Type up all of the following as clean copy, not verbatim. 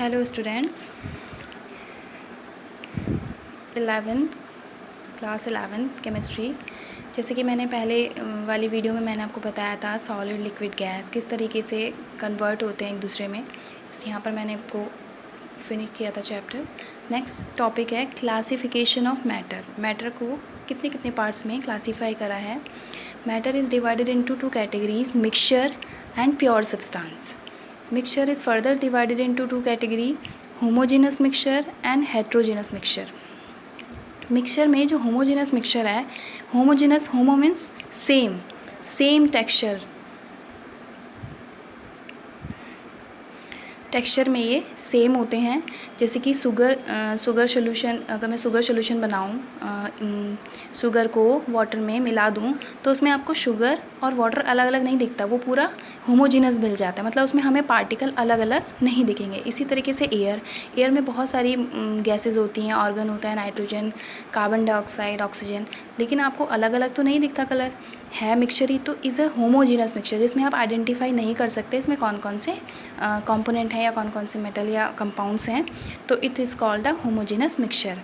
Hello students, 11th class 11th chemistry. जैसे कि मैंने पहले वाली वीडियो में मैंने आपको बताया था सॉलिड लिक्विड गैस किस तरीके से कन्वर्ट होते हैं एक दूसरे में। यहाँ पर मैंने आपको फिनिश किया था चैप्टर। नेक्स्ट टॉपिक है क्लासिफिकेशन ऑफ मैटर। मैटर को कितने कितने पार्ट्स में क्लासीफाई करा है। Matter is divided into two categories, mixture and pure substance. Mixture is further divided into two categories, homogeneous mixture and heterogeneous mixture. Mixture में जो homogeneous mixture है, homogeneous, होमो means same texture में ये same होते हैं। जैसे कि शुगर सोल्यूशन, अगर मैं शुगर सोल्यूशन बनाऊँ, शुगर को वाटर में मिला दूँ तो उसमें आपको शुगर और वाटर अलग अलग नहीं दिखता, वो पूरा होमोजेनस मिल जाता है, मतलब उसमें हमें पार्टिकल अलग अलग नहीं दिखेंगे। इसी तरीके से एयर में बहुत सारी गैसेज होती हैं, ऑर्गन होता है, नाइट्रोजन, कार्बन डाइऑक्साइड, ऑक्सीजन, लेकिन आपको अलग अलग तो नहीं दिखता कलर है। मिक्सचर ही तो इज़ अ होमोजीनस मिक्सचर, जिसमें आप आइडेंटिफाई नहीं कर सकते इसमें कौन कौन से कंपोनेंट हैं या कौन कौन से मेटल या कंपाउंड्स हैं, तो it is called the homogeneous mixture.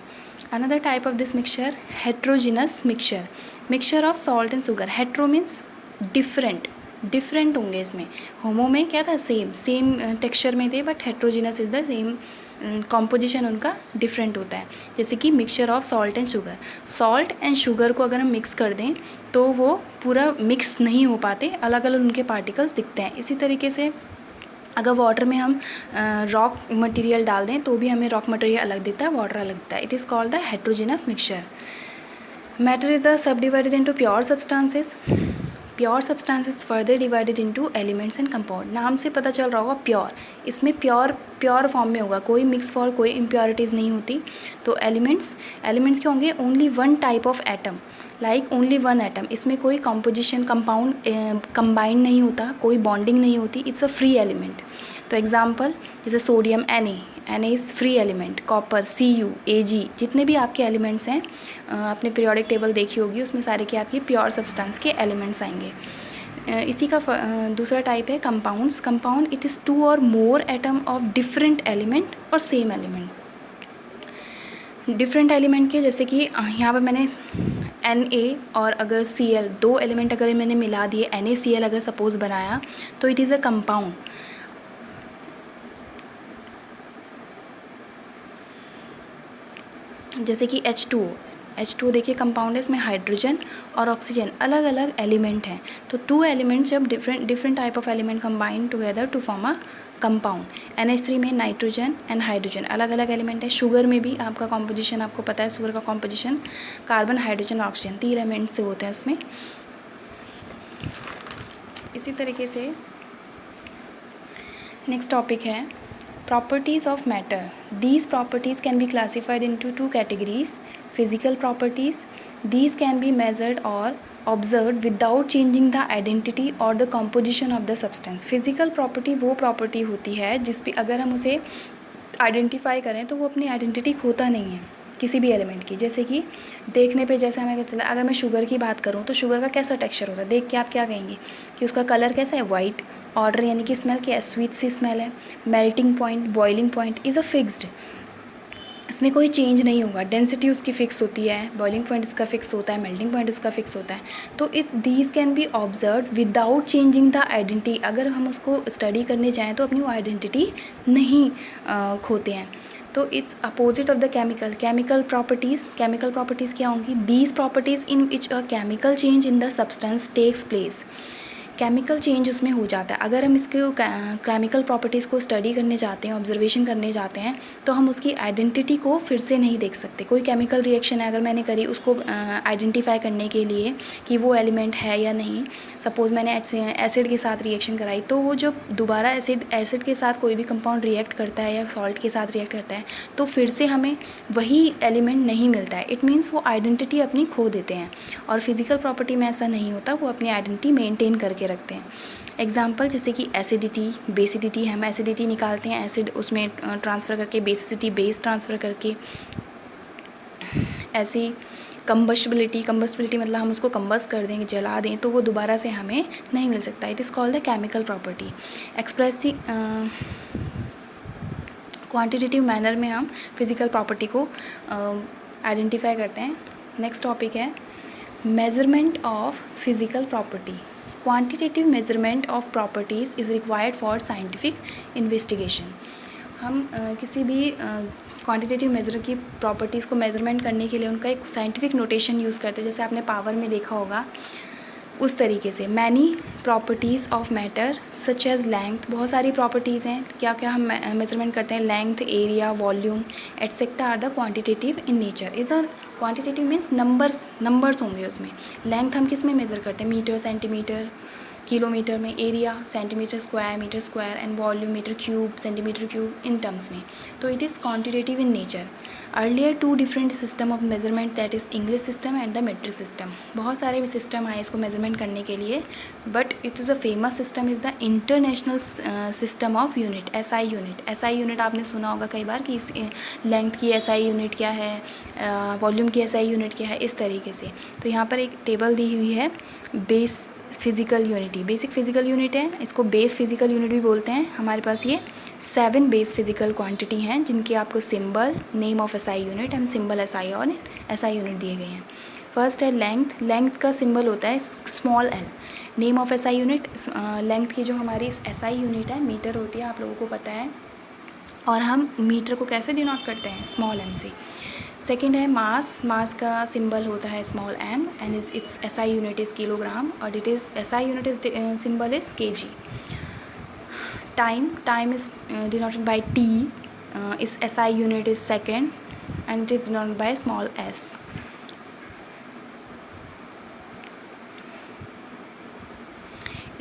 Another type of this mixture heterogeneous mixture, mixture of salt and sugar. Hetero means different होंगे इसमें। होमो में क्या था, सेम टेक्सचर में थे, but heterogeneous is the same, composition उनका डिफरेंट होता है। जैसे कि mixture of salt and sugar, salt and sugar को अगर हम मिक्स कर दें तो वो पूरा मिक्स नहीं हो पाते, अलग अलग उनके पार्टिकल्स दिखते हैं। इसी तरीके से अगर वाटर में हम रॉक मटेरियल डाल दें तो भी हमें रॉक मटेरियल अलग दिखता है, वाटर अलग दिखता है। It is called the heterogeneous mixture. Matter is subdivided into pure substances. Pure substances further divided into elements and compound. नाम से पता चल रहा होगा प्योर, इसमें प्योर फॉर्म में होगा, कोई मिक्स फॉर कोई इम्प्योरिटीज़ नहीं होती। तो एलिमेंट्स क्या होंगे, only one type of atom, like only one atom, इसमें कोई कॉम्पोजिशन कंपाउंड कंबाइंड नहीं होता, कोई बॉन्डिंग नहीं होती, इट्स अ फ्री एलिमेंट। तो एग्जाम्पल जैसे sodium Na is free element, copper Cu, Ag, जितने भी आपके एलिमेंट्स हैं, आपने पीरियोडिक टेबल देखी होगी, उसमें सारे के आपके प्योर सब्सटेंस के एलिमेंट्स आएंगे। इसी का दूसरा टाइप है compounds. Compound it is two or more atom of different element or same element. Different element के जैसे कि यहाँ पर मैंने Na और अगर Cl, दो एलिमेंट अगर मैंने मिला दिए, NaCl अगर सपोज बनाया तो इट इज़ अ कंपाउंड। जैसे कि H2O देखिए कंपाउंड है, इसमें हाइड्रोजन और ऑक्सीजन अलग अलग एलिमेंट हैं। तो टू एलिमेंट जब different type of element combine together to form a compound. NH3 में नाइट्रोजन एंड हाइड्रोजन अलग अलग एलिमेंट है। शुगर में भी आपका कॉम्पोजिशन आपको पता है, शुगर का कॉम्पोजिशन कार्बन, हाइड्रोजन और ऑक्सीजन, 3 एलिमेंट से होते हैं उसमें। इसी तरीके से नेक्स्ट टॉपिक है properties of matter. These properties can be classified into two categories, physical properties. These can be measured or observed without changing the identity or the composition of the substance. Physical property वो property होती है जिस पे अगर हम उसे identify करें तो वो अपनी आइडेंटिटी खोता नहीं है किसी भी एलिमेंट की। जैसे कि देखने पे जैसे हमें चला, अगर मैं शुगर की बात करूँ तो शुगर का कैसा टेक्सचर होता है, देख के आप क्या कहेंगे कि उसका कलर कैसा है, वाइट। ऑर्डर यानी कि स्मेल क्या है, स्वीट सी स्मेल है। Melting point, boiling point is a fixed, इसमें कोई चेंज नहीं होगा। डेंसिटी उसकी फ़िक्स होती है, बॉइलिंग पॉइंट इसका फिक्स होता है, मेल्टिंग पॉइंट इसका फिक्स होता है। तो these can be observe without changing the identity. अगर हम उसको स्टडी करने जाएँ तो अपनी वो आइडेंटिटी नहीं खोते हैं। तो it's opposite of the chemical properties क्या होंगी, these properties in which a chemical change in the substance takes place. Chemical change उसमें हो जाता है। अगर हम इसके केमिकल प्रॉपर्टीज़ को स्टडी करने जाते हैं, ऑब्जर्वेशन करने जाते हैं, तो हम उसकी आइडेंटिटी को फिर से नहीं देख सकते। कोई केमिकल रिएक्शन है अगर मैंने करी उसको आइडेंटिफाई करने के लिए कि वो एलिमेंट है या नहीं, सपोज़ मैंने एसिड के साथ रिएक्शन कराई, तो वो जब दोबारा एसिड के साथ कोई भी कंपाउंड रिएक्ट करता है या सॉल्ट के साथ रिएक्ट करता है तो फिर से हमें वही एलिमेंट नहीं मिलता है। इट मीन्स वो आइडेंटिटी अपनी खो देते हैं। और फिजिकल प्रॉपर्टी में ऐसा नहीं होता, वो अपनी आइडेंटिटी मेंटेन करके रखते हैं। एग्जाम्पल जैसे कि एसिडिटी, बेसिडिटी, हम एसिडिटी निकालते हैं, एसिड उसमें ट्रांसफ़र करके, बेसिसिटी बेस ट्रांसफ़र करके। ऐसी कंबस्टिबिलिटी मतलब हम उसको कंबस्ट कर देंगे, जला दें, तो वो दोबारा से हमें नहीं मिल सकता। It is called the chemical property. Quantitative manner में हम फिज़िकल प्रॉपर्टी को आइडेंटिफाई करते हैं। नेक्स्ट टॉपिक है measurement of physical property. Quantitative measurement of properties is required for scientific investigation. हम किसी भी क्वांटिटेटिव मेजर की प्रॉपर्टीज़ को मेजरमेंट करने के लिए उनका एक साइंटिफिक नोटेशन यूज़ करते हैं, जैसे आपने पावर में देखा होगा उस तरीके से। Many properties of matter such as length, बहुत सारी प्रॉपर्टीज़ हैं, क्या क्या हम मेजरमेंट करते हैं, length, area, volume etcetera are the quantitative in nature. इधर क्वांटिटेटिव मीन्स नंबर्स होंगे उसमें। लेंथ हम किस में मेज़र करते हैं, मीटर, सेंटीमीटर, किलोमीटर में, area centimetre square, metre square, and volume metre cube, centimetre cube in terms में। तो it is quantitative in nature. Earlier 2 different system of measurement, that is English system and the metric system. बहुत सारे system आए इसको measurement करने के लिए, but it is a famous system is the international system of unit, SI unit. SI unit आपने सुना होगा कई बार कि इस लेंथ की SI यूनिट क्या है, वॉल्यूम की SI यूनिट क्या है, इस तरीके से। तो यहाँ पर एक टेबल दी हुई है, base physical unity, basic physical unit है, इसको बेस फिज़िकल यूनिट भी बोलते हैं। हमारे पास ये 7 बेस फिज़िकल क्वांटिटी हैं जिनके आपको symbol, name of SI unit and symbol SI और SI यूनिट दिए गए हैं। फर्स्ट है लेंथ। लेंथ का सिंबल होता है small l। Name of SI unit, length की जो हमारी SI यूनिट है मीटर होती है, आप लोगों को पता है, और हम मीटर को कैसे डिनोट करते हैं, स्मॉल m से। सेकेंड है मास। मास का सिंबल होता है small m and its SI unit is kilogram और it is SI unit is symbol is kg। Time is denoted by t, इस SI unit is second and it is denoted by small s।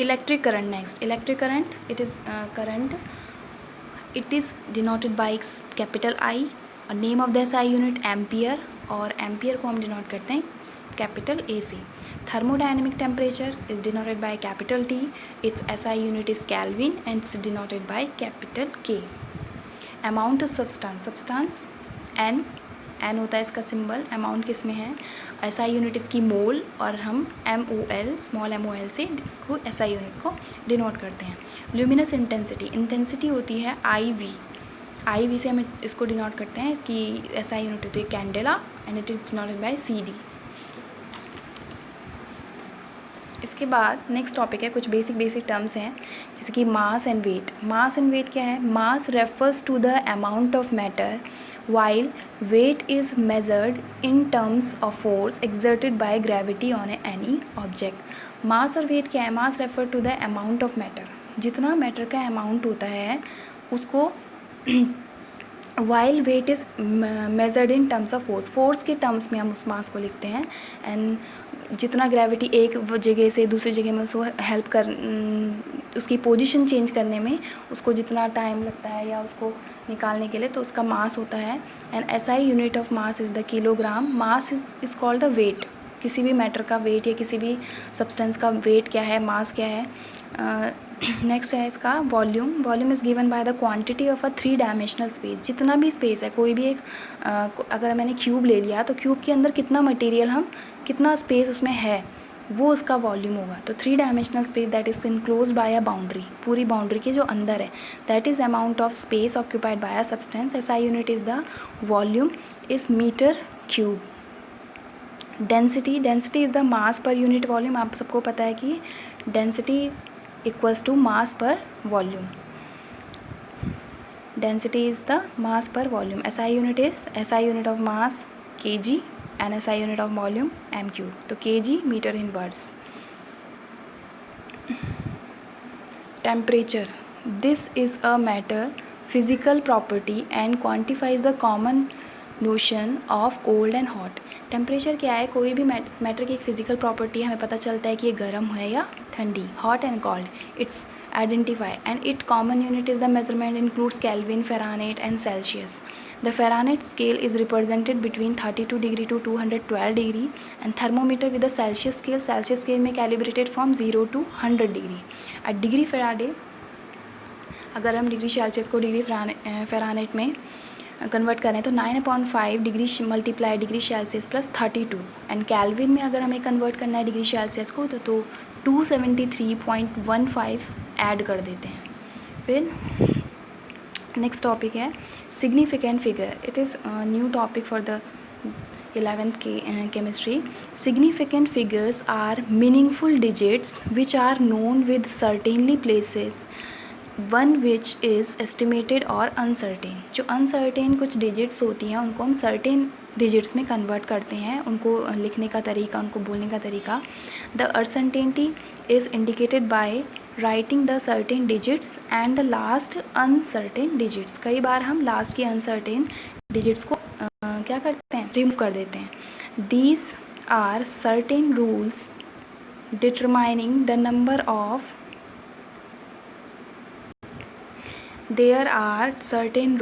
Electric current next. Electric current, it is current, it is denoted by capital I और name of the SI unit ampere, और ampere को हम denote करते हैं capital AC। Thermodynamic temperature is denoted by capital T, it's SI unit is kelvin and it's denoted by capital K। Amount of substance N होता है इसका symbol. Amount किस में है, SI यूनिट इसकी मोल, और हम MOL, स्मॉल MOL से इसको SI यूनिट को डिनोट करते हैं। ल्यूमिनस इंटेंसिटी होती है IV से हम इसको डिनोट करते हैं, इसकी SI यूनिट होती है candela and it is denoted bye CD। इसके बाद नेक्स्ट टॉपिक है, कुछ बेसिक टर्म्स हैं जैसे कि mass and weight. Mass and weight क्या है, mass refers to the amount of matter while weight is measured in terms of force exerted by gravity on any object. Mass और weight क्या है, mass refer to the amount of matter, जितना matter का amount होता है उसको while weight is measured in terms of force के terms में हम उस मास को लिखते हैं। एंड जितना ग्रेविटी एक जगह से दूसरी जगह में उसको हेल्प कर, उसकी पोजीशन चेंज करने में उसको जितना टाइम लगता है या उसको निकालने के लिए, तो उसका मास होता है। And SI unit of mass is the kilogram. Mass is called the weight, किसी भी मैटर का वेट या किसी भी सब्सटेंस का वेट क्या है, मास क्या है। नेक्स्ट है इसका volume. Volume is given by the quantity of a 3 dimensional space. जितना भी स्पेस है, कोई भी एक अगर मैंने क्यूब ले लिया तो क्यूब के अंदर कितना मटेरियल, हम कितना स्पेस उसमें है, वो उसका वॉल्यूम होगा। तो 3 dimensional space that is enclosed by a boundary, पूरी बाउंड्री के जो अंदर है, that is amount of space occupied by a substance. SI unit is the volume is metre cube. Density is the mass per unit volume. आप सबको पता है कि density equals to mass per volume. Density is the mass per volume. SI unit is SI unit of mass kg and SI unit of volume m3। तो kg metre in words. Temperature, this is a matter physical property and quantifies the common notion of cold and hot. Temperature क्या है, कोई भी matter की एक physical property है, हमें पता चलता है कि ये गर्म है या ठंडी, hot and cold, its identify and it common unit is the measurement includes Kelvin, Fahrenheit and Celsius. The Fahrenheit scale is represented between 32 degree to 212 degree and thermometer with the Celsius scale में calibrated from 0 to 100 degree. At degree Fahrenheit, अगर हम degree Celsius को degree Fahrenheit में convert करें तो 9/5 degree multiply degree Celsius plus 32, and Kelvin में अगर हमें कन्वर्ट करना है डिग्री सेल्सियस को तो 273.15 ऐड कर देते हैं। फिर नेक्स्ट टॉपिक है significant figure. It is new topic for the 11th chemistry. Significant figures are meaningful digits which are known with certainly places, one which is estimated or uncertain. जो uncertain कुछ digits होती हैं उनको हम certain digits में convert करते हैं, उनको लिखने का तरीका, उनको बोलने का तरीका. The uncertainty is indicated by writing the certain digits and the last uncertain digits. कई बार हम last की uncertain digits को क्या करते हैं, रिमूव कर देते हैं. These are certain rules determining the number of. There are certain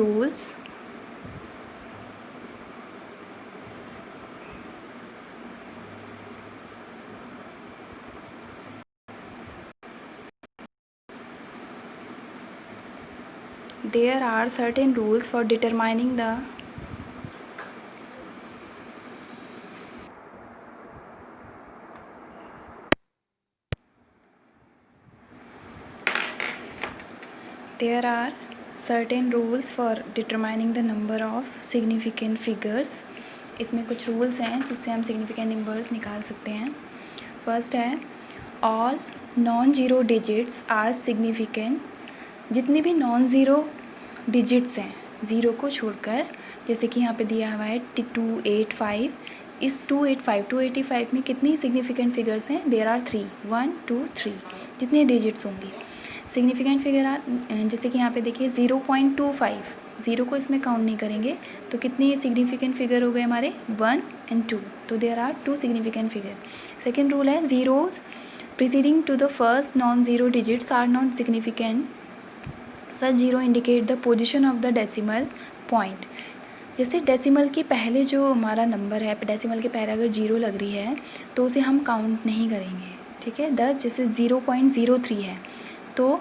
rules for determining the number of significant figures. इसमें कुछ रूल्स हैं जिससे हम सिग्निफिकेंट नंबर्स निकाल सकते हैं. फर्स्ट है all non zero digits are significant. जितनी भी नॉन ज़ीरो डिजिट्स हैं ज़ीरो को छोड़कर, जैसे कि यहाँ पे दिया हुआ है 285. इस 285 में कितनी सिग्निफिकेंट फिगर्स हैं? देयर आर 3, 1 2 3 जितने डिजिट्स होंगी. सिग्निफिकेंट फिगर आर, जैसे कि यहाँ पे देखिए 0.25, ज़ीरो को इसमें काउंट नहीं करेंगे तो कितनी सिग्निफिकेंट फिगर हो गए हमारे? 1 and 2. तो there are 2 significant figure. Second rule है zeros preceding to the first non-zero digits are not significant. Such zero indicate the position of the decimal point. जैसे डेसिमल के पहले जो हमारा नंबर है, डेसिमल के पहले अगर जीरो लग रही है तो उसे हम काउंट नहीं करेंगे. ठीक है. 10 जैसे 0.03 है तो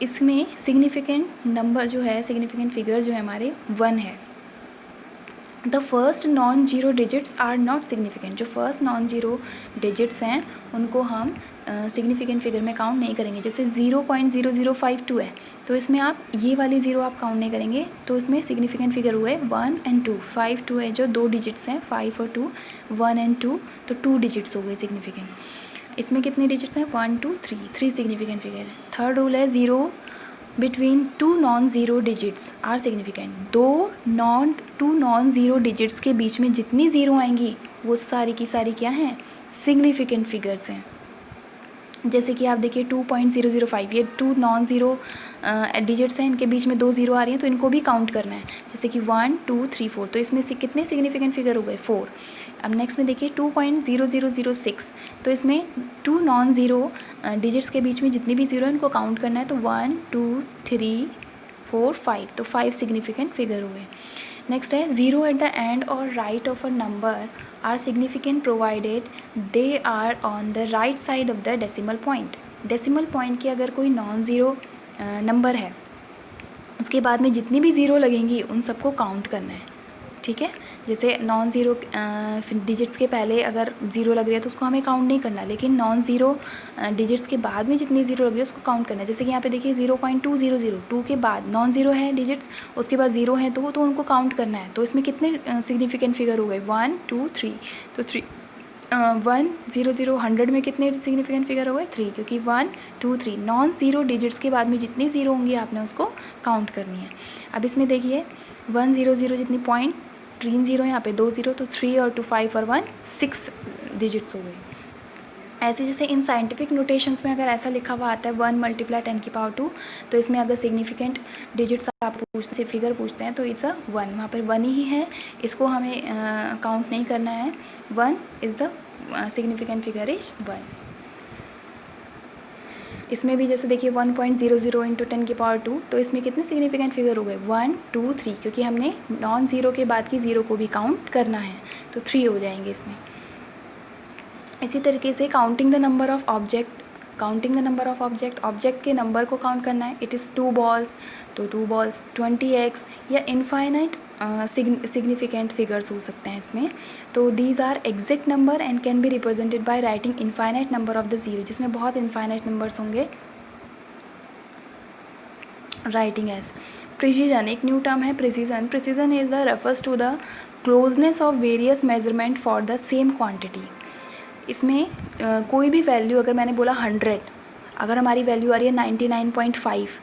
इसमें सिग्निफिकेंट नंबर जो है, सिग्निफिकेंट फिगर जो है हमारे 1 है. The first non zero digits are not significant. जो फर्स्ट नॉन जीरो डिजिट्स हैं उनको हम सिग्निफिकेंट फिगर में काउंट नहीं करेंगे. जैसे 0.0052 है तो इसमें आप ये वाली ज़ीरो आप काउंट नहीं करेंगे तो इसमें सिग्निफिकेंट फिगर हुए 1 and 2. 5 2 है जो 2 डिजिट्स हैं, 5 और 2, 1 and 2 तो 2 डिजिट्स हो गए सिग्निफिकेंट. इसमें कितने डिजिट्स हैं? 1 2 3 सिग्निफिकेंट फिगर. थर्ड रूल है zero between two non zero digits are significant. Two non zero digits के बीच में जितनी ज़ीरो आएंगी वो सारी की सारी क्या हैं? सिग्निफिकेंट फिगर्स हैं. जैसे कि आप देखिए 2.005, ये 2 नॉन ज़ीरो डिजिट्स हैं, इनके बीच में 2 ज़ीरो आ रही हैं तो इनको भी काउंट करना है. जैसे कि 1 2 3 4 तो इसमें से कितने सिग्निफिकेंट फिगर हो गए? 4. अब नेक्स्ट में देखिए 2.0006 तो इसमें 2 नॉन ज़ीरो डिजिट्स के बीच में जितनी भी ज़ीरो है इनको काउंट करना है तो 1 2 3 4 5 तो 5 सिग्निफिकेंट फिगर हुए. नेक्स्ट है ज़ीरो एट द एंड और right of a number are significant provided they are on the right side of the decimal point. Decimal point की अगर कोई नॉन ज़ीरो नंबर है उसके बाद में जितनी भी ज़ीरो लगेंगी उन सबको काउंट करना है. ठीक है. जैसे नॉन ज़ीरो डिजिट्स के पहले अगर ज़ीरो लग रही है तो उसको हमें काउंट नहीं करना, लेकिन नॉन ज़ीरो डिजिट्स के बाद में जितनी ज़ीरो लग रही है उसको काउंट करना है. जैसे कि यहाँ पे देखिए 0.200, के बाद नॉन ज़ीरो है डिजिट्स, उसके बाद ज़ीरो है तो उनको काउंट करना है. तो इसमें कितने सिग्निफिकेंट फिगर हो गए? 1 2 3 तो 3 1 0 0 100 में कितने सिग्निफिकेंट फिगर हो गए? 3, क्योंकि 1 2 3 नॉन ज़ीरो डिजिट्स के बाद में जितनी ज़ीरो होंगी आपने उसको काउंट करनी है. अब इसमें देखिए 1 0 0 जितनी पॉइंट 3 ज़ीरो यहाँ पे 2 ज़ीरो तो 3 और 2 5 और 1 6 डिजिट्स हो गए. ऐसे जैसे इन साइंटिफिक नोटेशंस में अगर ऐसा लिखा हुआ आता है 1 × 10⁻², तो इसमें अगर सिग्निफिकेंट डिजिट्स आप पूछते फिगर पूछते हैं तो इट्स अ 1. वहाँ पर 1 ही है, इसको हमें काउंट नहीं करना है. 1 is the significant figure is 1. इसमें भी जैसे देखिए 1.00 × 10⁻², तो इसमें कितने सिग्निफिकेंट फिगर हो गए? 1 2 3, क्योंकि हमने नॉन ज़ीरो के बाद की ज़ीरो को भी काउंट करना है तो 3 हो जाएंगे इसमें. इसी तरीके से counting the number of object के नंबर को काउंट करना है. इट इज़ 2 balls तो 2 balls 20x या इनफाइनाइट सिग्निफिकेंट फिगर्स हो सकते हैं इसमें. तो these are exact number and can be represented by writing infinite number of the zero, जिसमें बहुत इनफाइनाइट नंबर्स होंगे राइटिंग एज प्रिसीजन, एक न्यू टर्म है precision. Precision is the refers to the closeness of various measurement for the same quantity. इसमें कोई भी value, अगर मैंने बोला 100, अगर हमारी वैल्यू आ रही है 99.5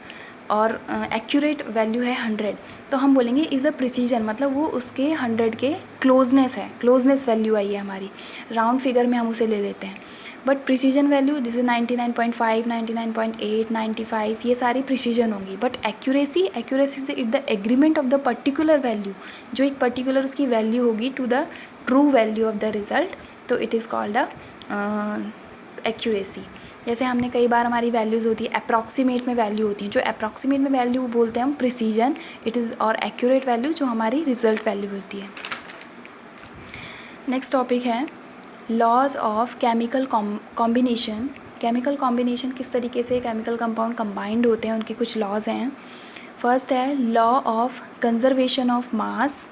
और एक्यूरेट वैल्यू है 100, तो हम बोलेंगे इज़ अ प्रिसीजन, मतलब वो उसके 100 के क्लोजनेस है, क्लोजनेस वैल्यू आई है हमारी, राउंड फिगर में हम उसे ले लेते हैं. बट प्रिसीजन वैल्यू जैसे 99.5, 99.8, 95, ये सारी प्रिसीजन होंगी. बट एक्यूरेसी से it the agreement of the particular value, जो एक पर्टिकुलर उसकी वैल्यू होगी to the true value of the result, तो it is called the accuracy. जैसे हमने कई बार हमारी वैल्यूज़ होती है अप्रॉक्सीमेट में वैल्यू होती हैं, जो अप्रॉक्सीमेट में वैल्यू बोलते हैं हम प्रिसीजन, इट इज़, और एक्यूरेट वैल्यू जो हमारी रिजल्ट वैल्यू होती है. नेक्स्ट टॉपिक है laws of chemical combination. Chemical combination, किस तरीके से केमिकल कंपाउंड कंबाइंड होते हैं, उनके कुछ लॉज हैं. फर्स्ट है law of conservation of mass.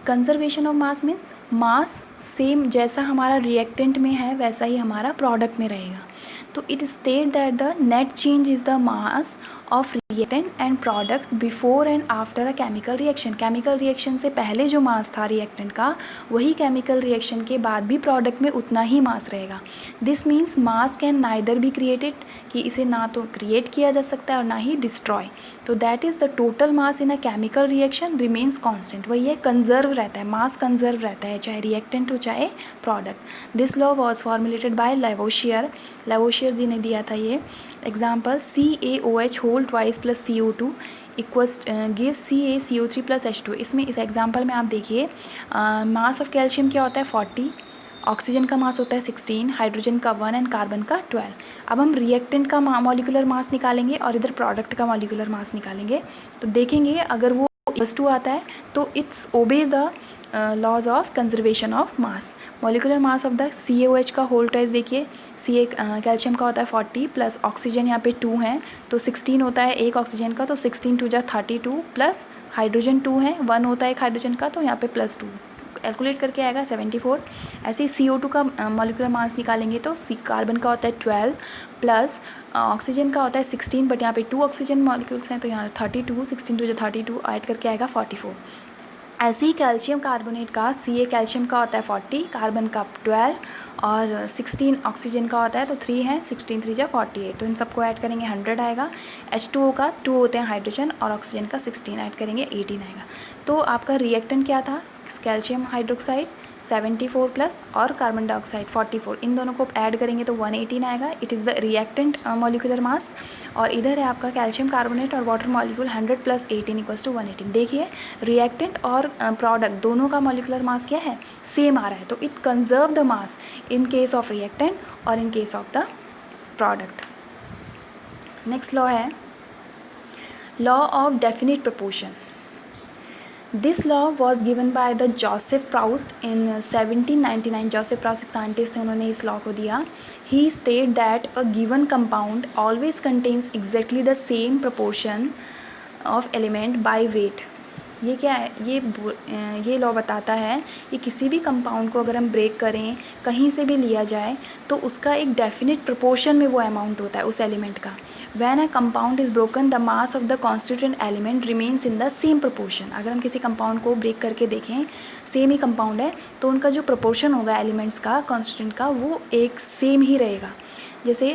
Conservation of mass means mass same जैसा हमारा रिएक्टेंट में है वैसा ही हमारा प्रोडक्ट में रहेगा. तो it state that the net change is the mass of reactant and product before and after a chemical reaction. Chemical reaction से पहले जो मास था रिएक्टेंट का, वही केमिकल रिएक्शन के बाद भी प्रोडक्ट में उतना ही मास रहेगा. This means mass can neither be created, कि इसे ना तो क्रिएट किया जा सकता है और ना ही डिस्ट्रॉय. तो that is the total mass in a chemical reaction remains constant. वही है, कंजर्व रहता है, मास कंजर्व रहता है, चाहे रिएक्टेंट हो चाहे product. This law was formulated by Lavoisier. Lavoisier ji ने दिया था ये. Example CaOH whole twice plus CO2 equals gives CaCO3 plus H2. इसमें इस एग्जाम्पल में आप देखिए मास ऑफ कैल्शियम क्या होता है 40, ऑक्सीजन का मास होता है 16, हाइड्रोजन का 1 एंड कार्बन का 12. अब हम रिएक्टेंट का मॉलिक्यूलर मास निकालेंगे और इधर प्रोडक्ट का मॉलिक्यूलर मास निकालेंगे, तो देखेंगे अगर वो +2 आता है तो it's obeys the laws of conservation of mass. Molecular mass of the CaOH का होल ट्वाइस देखिए, कैल्शियम का होता है 40 प्लस ऑक्सीजन यहाँ पे 2 है तो 16 होता है एक ऑक्सीजन का, तो 16 2 जा 32 प्लस हाइड्रोजन 2 है, 1 होता है एक हाइड्रोजन का, तो यहाँ पे +2 कैलकुलेट करके आएगा 74. ऐसे ही CO2 का मॉलिक्यूलर मास निकालेंगे तो कार्बन का होता है 12 प्लस ऑक्सीजन का होता है 16, बट यहाँ पे 2 ऑक्सीजन मॉलिक्यूल्स हैं तो यहाँ 32, 16 2 32 ऐड करके आएगा 44. ऐसे ही कैल्शियम कार्बोनेट का Ca कैल्शियम का होता है 40, कार्बन का 12 और 16 ऑक्सीजन का होता है तो 3 है, 16 3 जा 48, तो इन सबको ऐड करेंगे 100 आएगा. H2O का 2 होते हैं हाइड्रोजन और ऑक्सीजन का 16 ऐड करेंगे 18 आएगा. तो आपका रिएक्टेंट क्या था, कैल्शियम हाइड्रोक्साइड 74 प्लस और कार्बन डाइऑक्साइड 44, इन दोनों को ऐड करेंगे तो 118 आएगा. It is the reactant molecular mass. और इधर है आपका कैल्शियम कार्बोनेट और water molecule 100 plus 18 equals to 118. देखिए रिएक्टेंट और प्रोडक्ट दोनों का मॉलिक्यूलर मास क्या है, सेम आ रहा है, तो it conserve the mass in case of reactant और in case of the product. Next law है law of definite proportion. This law was given by the Joseph Proust in 1799. Joseph Proust एक scientist थे, उन्होंने इस law को दिया. He stated that a given compound always contains exactly the same proportion of element by weight. ये क्या है, ये लॉ बताता है कि किसी भी कंपाउंड को अगर हम ब्रेक करें, कहीं से भी लिया जाए, तो उसका एक डेफिनेट प्रोपोर्शन में वो अमाउंट होता है उस एलिमेंट का. When a compound is broken, the mass of the constituent element remains in the same proportion. अगर हम किसी कंपाउंड को ब्रेक करके देखें, सेम ही कंपाउंड है, तो उनका जो प्रोपोर्शन होगा एलिमेंट्स का, कॉन्स्टिट्यूएंट का, वो एक सेम ही रहेगा. जैसे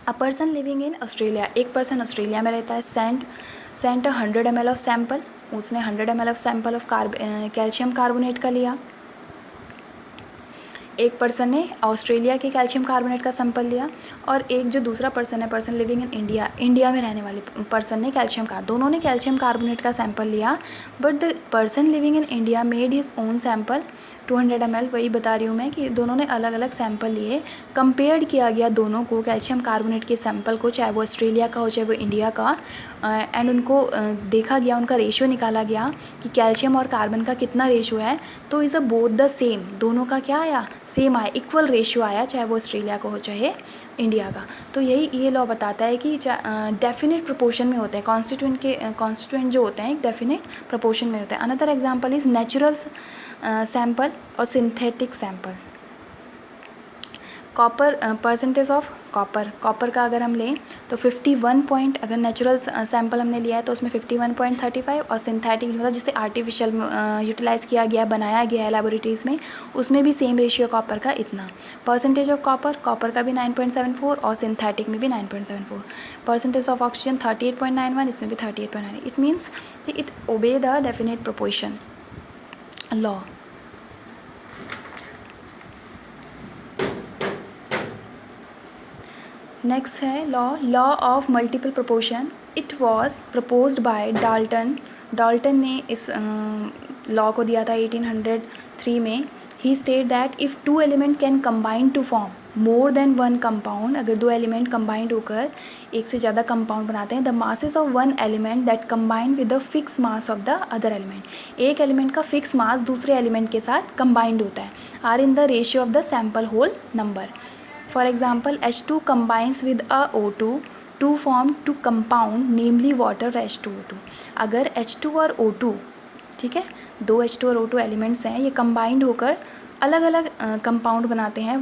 a person living in Australia, एक पर्सन ऑस्ट्रेलिया में रहता है, सेंट 100 ml ऑफ सैम्पल, उसने 100 ml of sample of calcium carbonate का लिया. एक पर्सन ने ऑस्ट्रेलिया के कैल्शियम कार्बोनेट का सैंपल लिया और एक जो दूसरा पर्सन है, पर्सन लिविंग इन इंडिया में रहने वाले पर्सन ने दोनों ने कैल्शियम कार्बोनेट का सैंपल लिया. But the person living in India made his own sample 200 ml. वही बता रही हूँ मैं कि दोनों ने अलग अलग सैंपल लिए, कंपेयर्ड किया गया दोनों को, कैल्शियम कार्बोनेट के सैंपल को, चाहे वो ऑस्ट्रेलिया का हो चाहे वो इंडिया का, एंड उनको देखा गया, उनका रेशियो निकाला गया कि कैल्शियम और कार्बन का कितना रेशियो है. तो is a both the same, दोनों का क्या आया, सेम आया, इक्वल रेशियो आया, चाहे वो ऑस्ट्रेलिया का हो चाहे इंडिया का. तो ये लॉ बताता है कि डेफिनेट प्रोपोर्शन में होते हैं कॉन्स्टिट्यूएंट जो होते हैं, एक डेफिनेट प्रोपोर्शन में होते हैं. Another example is natural sample और synthetic sample. Copper percentage of copper का अगर हम लें तो 51 पॉइंट, अगर नेचुरल सैंपल हमने लिया है तो उसमें 51.35, और सिंथेटिक मतलब जिसे आर्टिफिशियल यूटिलाइज़ किया गया, बनाया गया है लैबोरेटरीज़ में, उसमें भी सेम रेशियो कॉपर का इतना। परसेंटेज ऑफ कॉपर का भी 9.74 और सिंथेटिक में भी 9.74। परसेंटेज ऑफ ऑक्सीजन 38.91, इसमें भी 38.9। It means it obey the definite proportion law. Next है law of multiple proportion. It was proposed by Dalton ने इस लॉ को दिया था 1803 में। He state that if two element can combine to form more than one compound, अगर दो element combined होकर एक से ज़्यादा कंपाउंड बनाते हैं, the masses of one element that combined with the fix mass of the other element, एक element का फिक्स मास दूसरे एलिमेंट के साथ कंबाइंड होता है, are in the ratio of the simple whole number. For example, H2 combines with a O2 to form two compound namely water H2O2। अगर H2 और O2, ठीक है, दो H2 और O2 एलिमेंट्स हैं, ये कंबाइंड होकर अलग अलग कंपाउंड बनाते हैं,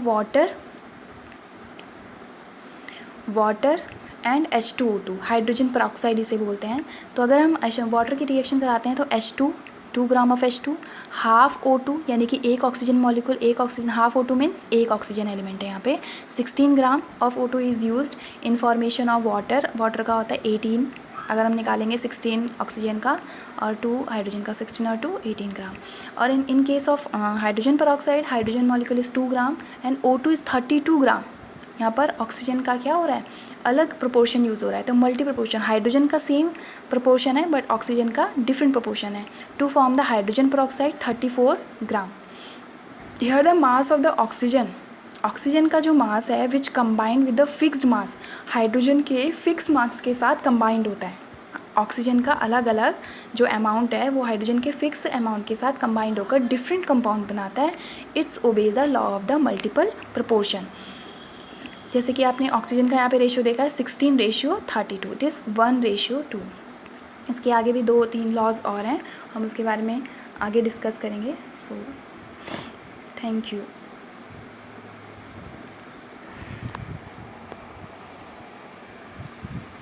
water and H2O2, hydrogen peroxide इसे बोलते हैं। तो अगर हम वाटर की रिएक्शन कराते हैं तो H2 2 gram of H2, half O2 यानी कि एक ऑक्सीजन मॉलिक्यूल, एक ऑक्सीजन, हाफ O2 मीन्स एक ऑक्सीजन एलिमेंट है यहाँ पे। 16 gram of O2 is used in formation of water का होता है 18, अगर हम निकालेंगे 16 ऑक्सीजन का और 2 हाइड्रोजन का, 16 और 2 18 ग्राम। और in case of hydrogen peroxide, hydrogen molecule is 2 gram and O2 is 32 ग्राम। यहाँ पर ऑक्सीजन का क्या हो रहा है, अलग प्रोपोर्शन यूज़ हो रहा है, तो मल्टी प्रोपोर्शन। हाइड्रोजन का सेम प्रोपोर्शन है बट ऑक्सीजन का डिफरेंट प्रोपोर्शन है। To form the hydrogen peroxide 34 gram. Here the mass of the oxygen का जो मास है which combined with the fixed mass, hydrogen के फिक्स मास के साथ कंबाइंड होता है। ऑक्सीजन का अलग अलग जो अमाउंट है वो हाइड्रोजन के फिक्स अमाउंट के साथ कंबाइंड होकर डिफरेंट कंपाउंड बनाता है। It's obey the law of the multiple proportion. जैसे कि आपने ऑक्सीजन का यहाँ पे रेशियो देखा है 16:32, इट इज़ 1:2। इसके आगे भी 2-3 लॉज और हैं, हम उसके बारे में आगे डिस्कस करेंगे। So thank you.